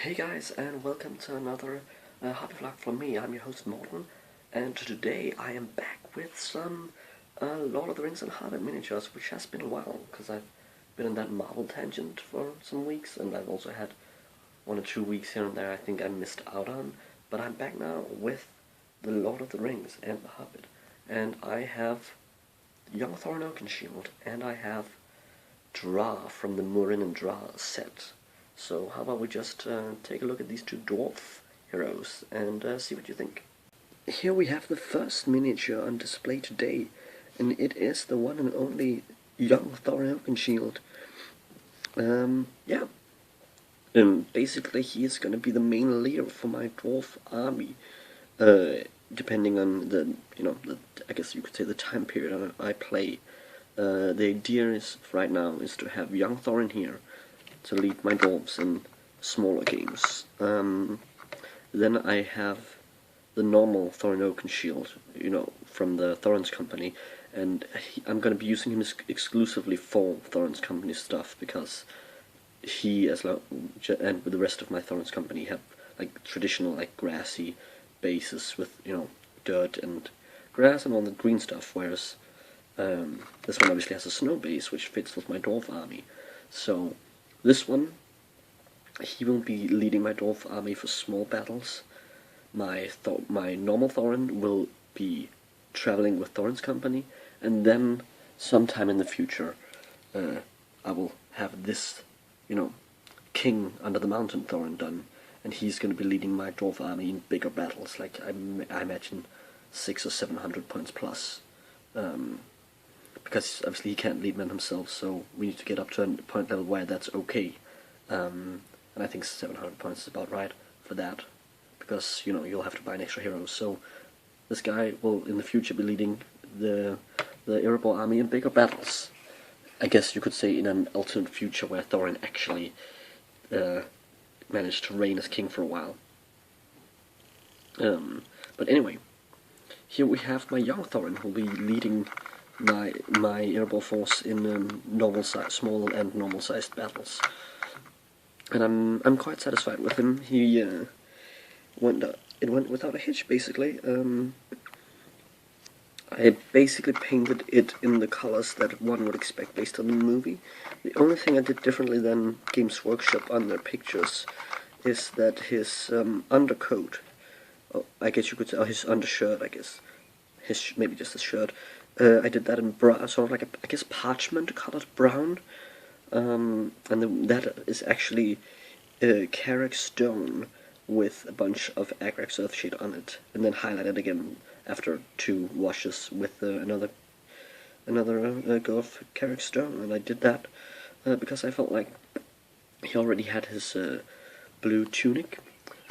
Hey guys, and welcome to another hobby vlog from me. I'm your host Morten, and today I am back with some Lord of the Rings and Hobbit miniatures, which has been a while, because I've been in that Marvel tangent for some weeks, and I've also had 1 or 2 weeks here and there I think I missed out on, but I'm back now with the Lord of the Rings and the Hobbit, and I have young Thorin Oakenshield, and I have Drár from the Morten and Drár set. So how about we just take a look at these two dwarf heroes and see what you think. Here we have the first miniature on display today, and it is the one and only young Thorin Oakenshield. Yeah. Basically he is going to be the main leader for my dwarf army, depending on I guess you could say the time period I play. The idea is, right now, is to have young Thorin here to lead my dwarves in smaller games. Then I have the normal Thorin Oakenshield, from the Thorin's Company, and I'm going to be using him exclusively for Thorin's Company stuff, because he, and with the rest of my Thorin's Company, have like traditional, like, grassy bases with, dirt and grass and all the green stuff, whereas this one obviously has a snow base, which fits with my dwarf army. So this one, he will be leading my dwarf army for small battles. My normal Thorin will be traveling with Thorin's Company, and then sometime in the future, I will have this, King Under the Mountain Thorin done, and he's going to be leading my dwarf army in bigger battles, like I imagine 600 or 700 points plus. Because obviously he can't lead men himself, so we need to get up to a point level where that's okay. And I think 700 points is about right for that, because, you'll have to buy an extra hero. So this guy will in the future be leading the Erebor army in bigger battles. I guess you could say in an alternate future where Thorin actually managed to reign as king for a while. But anyway, here we have my young Thorin, who'll be leading my Erebor force in small and normal-sized battles, and I'm quite satisfied with him. He went without a hitch, basically. I basically painted it in the colors that one would expect based on the movie. The only thing I did differently than Games Workshop on their pictures is that his undercoat, I guess you could say, or his undershirt, I guess, maybe just his shirt. I did that in sort of like I guess parchment-colored brown, and that is actually Carrick stone with a bunch of Agrax Earthshade on it, and then highlighted again after 2 washes with another go of Carrick stone. And I did that because I felt like he already had his blue tunic,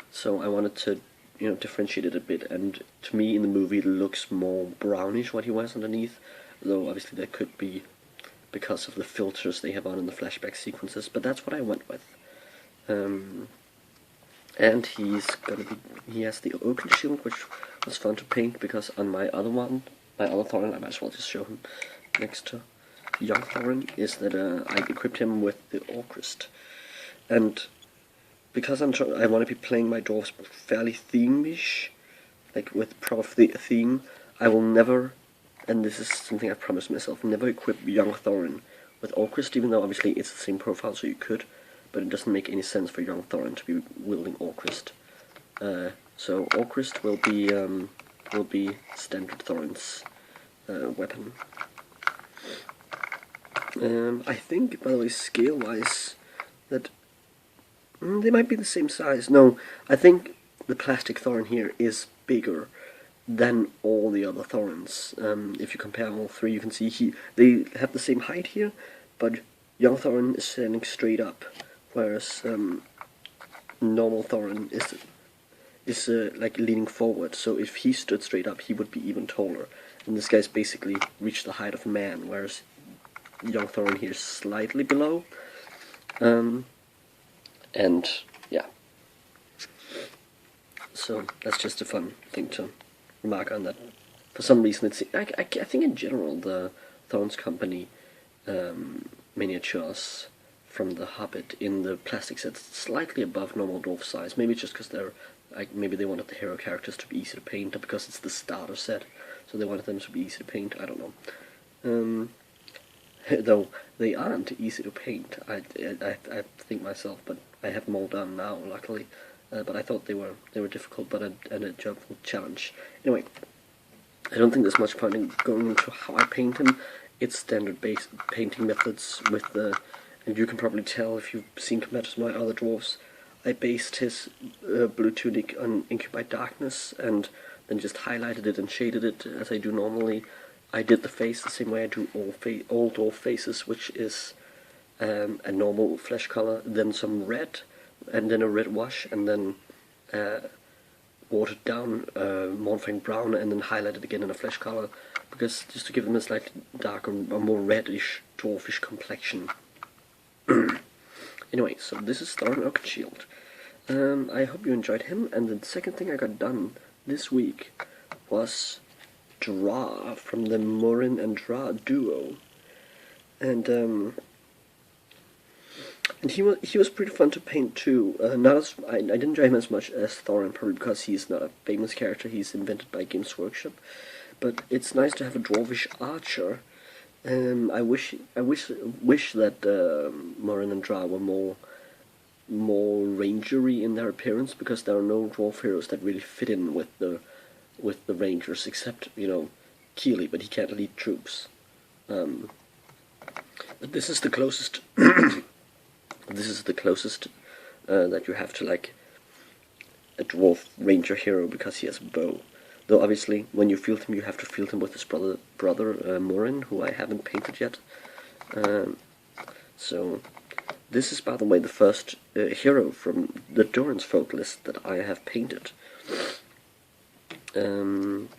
so I wanted to differentiate it a bit, and to me in the movie it looks more brownish what he wears underneath, though obviously that could be because of the filters they have on in the flashback sequences, but that's what I went with. And he has the Oakenshield, which was fun to paint, because on my other Thorin, I might as well just show him next to young Thorin, is that I equipped him with the Orcrist, and because I want to be playing my dwarves fairly theme-ish, like with proper theme, I will never, and this is something I promised myself, never equip young Thorin with Orcrist, even though obviously it's the same profile, so you could, but it doesn't make any sense for young Thorin to be wielding Orcrist. So Orcrist will be standard Thorin's weapon. I think, by the way, scale-wise, that they might be the same size. No, I think the plastic Thorin here is bigger than all the other Thorins. If you compare all 3, you can see they have the same height here, but young Thorin is standing straight up, whereas normal Thorin is like leaning forward. So if he stood straight up, he would be even taller. And this guy's basically reached the height of man, whereas young Thorin here is slightly below. And yeah, so that's just a fun thing to remark on, that for some reason I think in general the Thorin's Company miniatures from the Hobbit in the plastic set, slightly above normal dwarf size. Maybe just because they're maybe they wanted the hero characters to be easy to paint, or because it's the starter set, so they wanted them to be easy to paint. I don't know. Though they aren't easy to paint, I think myself, but I have them all done now, luckily. But I thought they were difficult, but a joyful challenge. Anyway, I don't think there's much point in going into how I paint him. It's standard base painting methods with the, and you can probably tell if you've seen compared to my other dwarves. I based his blue tunic on Ink by Darkness, and then just highlighted it and shaded it as I do normally. I did the face the same way I do all dwarf faces, which is a normal flesh color, then some red, and then a red wash, and then watered down Morten brown, and then highlighted again in a flesh color, because just to give them a slightly darker, or more reddish, dwarfish complexion. Anyway, so this is Thorin Oakenshield. I hope you enjoyed him, and the second thing I got done this week was Drár from the Morten and Drár duo, and he was pretty fun to paint too. Not as I didn't enjoy him as much as Thorin, probably because he's not a famous character. He's invented by Games Workshop, but it's nice to have a dwarvish archer. I wish that Morten and Drár were more rangery in their appearance, because there are no dwarf heroes that really fit in with the rangers, except, you know, Keely, but he can't lead troops. But this is the closest. This is the closest that you have to like a dwarf ranger hero, because he has a bow. Though obviously, when you field him, you have to field him with his brother Morten, who I haven't painted yet. So this is, by the way, the first hero from the Doran's folk list that I have painted. And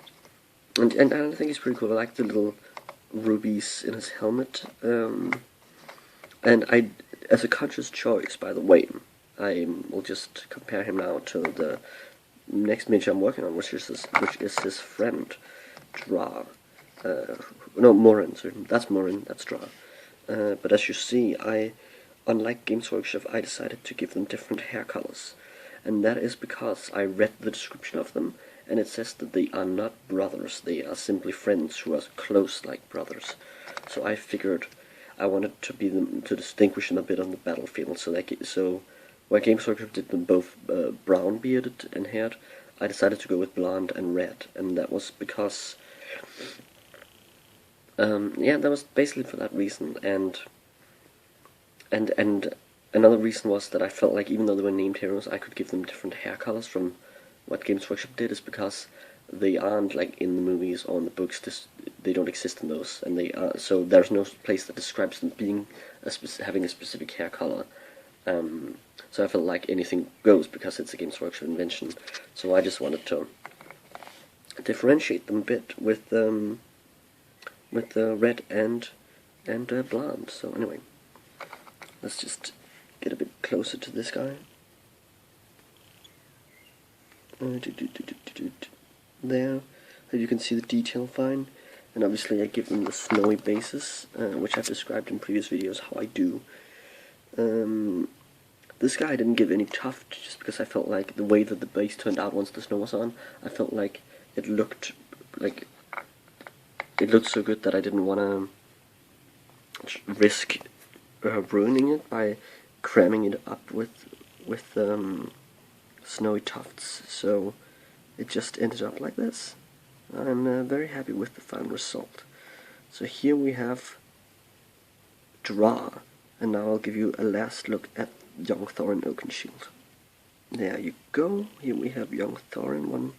I think he's pretty cool. I like the little rubies in his helmet. And I, as a conscious choice, by the way, I will just compare him now to the next miniature I'm working on, which is his friend Drár. No, Morten. Sorry, that's Morten. That's Drár. But as you see, unlike Games Workshop, I decided to give them different hair colors, and that is because I read the description of them, and it says that they are not brothers. They are simply friends who are close like brothers. So I figured I wanted to distinguish them a bit on the battlefield. So where Games Workshop did them both brown bearded and haired, I decided to go with blonde and red, and that was because that was basically for that reason. And another reason was that I felt like, even though they were named heroes, I could give them different hair colors from what Games Workshop did, is because they aren't like in the movies or in the books. They don't exist in those, and so there's no place that describes them being having a specific hair color. So I felt like anything goes, because it's a Games Workshop invention. So I just wanted to differentiate them a bit with the red and blonde. So anyway, let's just get a bit closer to this guy. There, so you can see the detail fine, and obviously I give them the snowy bases, which I've described in previous videos how I do. This guy I didn't give any tuft, just because I felt like the way that the base turned out once the snow was on, I felt like it looked so good that I didn't want to risk ruining it by cramming it up with snowy tufts. So it just ended up like this. I'm very happy with the final result. So here we have Drár, and now I'll give you a last look at young Thorin Oakenshield. There you go. Here we have young Thorin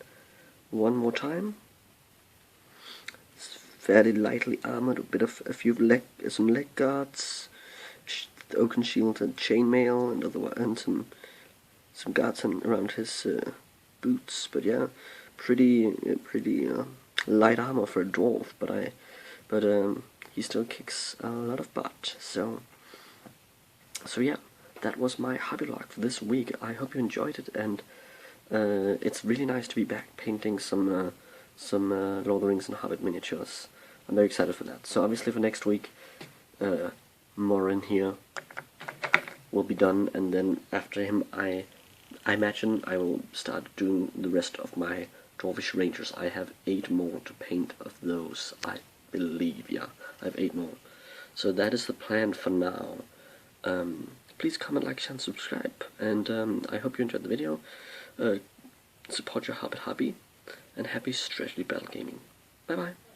one more time. It's fairly lightly armored, a few some leg guards, Oakenshield and chainmail, and some guards around his boots. But yeah, pretty light armor for a dwarf. But he still kicks a lot of butt. So yeah, that was my hobby log for this week. I hope you enjoyed it, and it's really nice to be back painting some Lord of the Rings and Hobbit miniatures. I'm very excited for that. So obviously for next week, Morten here will be done, and then after him I imagine I will start doing the rest of my Dwarvish Rangers. I have 8 more to paint of those, I believe, yeah. I have 8 more. So that is the plan for now. Please comment, like, share, and subscribe, and I hope you enjoyed the video. Support your hobby, and happy strategy battle gaming. Bye bye.